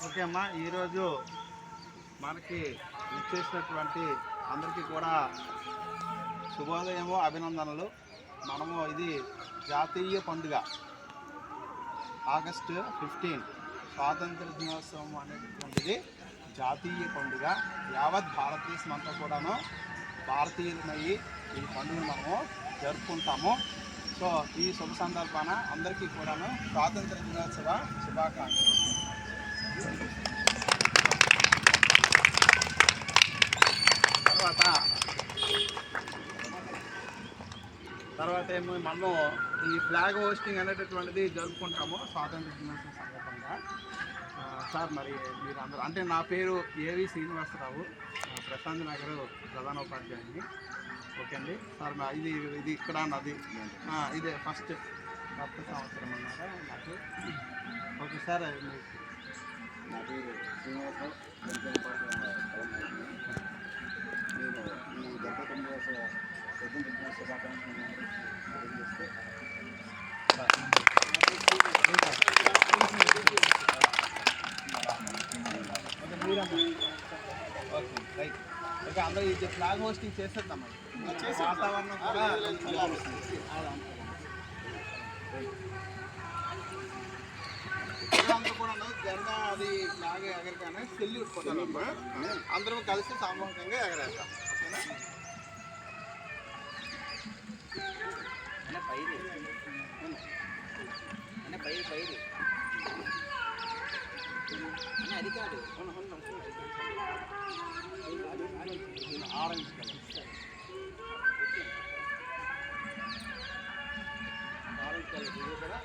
Okay అమ్మా, ఈరోజు మనకి ఇచ్చేసినటువంటి అందరికీ కూడా శుభోదయము, అభినందనలు. మనము ఇది జాతీయ పండుగ ఆగస్టు 15 స్వాతంత్ర దినోత్సవం అనేటటువంటిది జాతీయ పండుగ. యావత్ భారతదేశం అంతా కూడాను భారతీయులమయ్యి ఈ పండుగను మనము జరుపుకుంటాము. సో ఈ శుభ సందర్భాన అందరికీ కూడాను స్వాతంత్ర దినోత్సవ శుభాకాంక్షలు. తర్వాత ఏమో మనం ఈ ఫ్లాగ్ హోస్టింగ్ అనేటటువంటిది జరుపుకుంటాము స్వాతంత్ర దినోత్సవం సందర్భంగా. సార్ మరి మీరు అందరూ, అంటే నా పేరు ఏవి శ్రీనివాసరావు, ప్రశాంత్ నగర్ ప్రధానోపాధ్యాయుని. ఓకే అండి సార్, ఇది ఇది ఇక్కడ నది, ఇదే ఫస్ట్ కొత్త సంవత్సరం అన్నారా నాకు. ఓకే సార్, నా పేరు శ్రీనివాసరావు. నేను ఈ 79వ స్వతంత్ర దినోత్సవ శుభాకాంక్షలు తెలియజేస్తే ఓకే రైట్. ఓకే, అందరూ ఇది ఫ్లాగ్ హోస్టింగ్ చేసేద్దాం. వాతావరణం కూడా అందరూ కూడా జెండా అది ఫ్లాగ్ ఎగరగానే సెల్యూట్ కొట్టాలమ్మా. అందరూ కలిసి సామూహికంగా ఎగరేస్తాం. ఓకేనా? అది కాదు, ఆరెంజ్ కలర్, ఆరెంజ్ కలర్ కదా.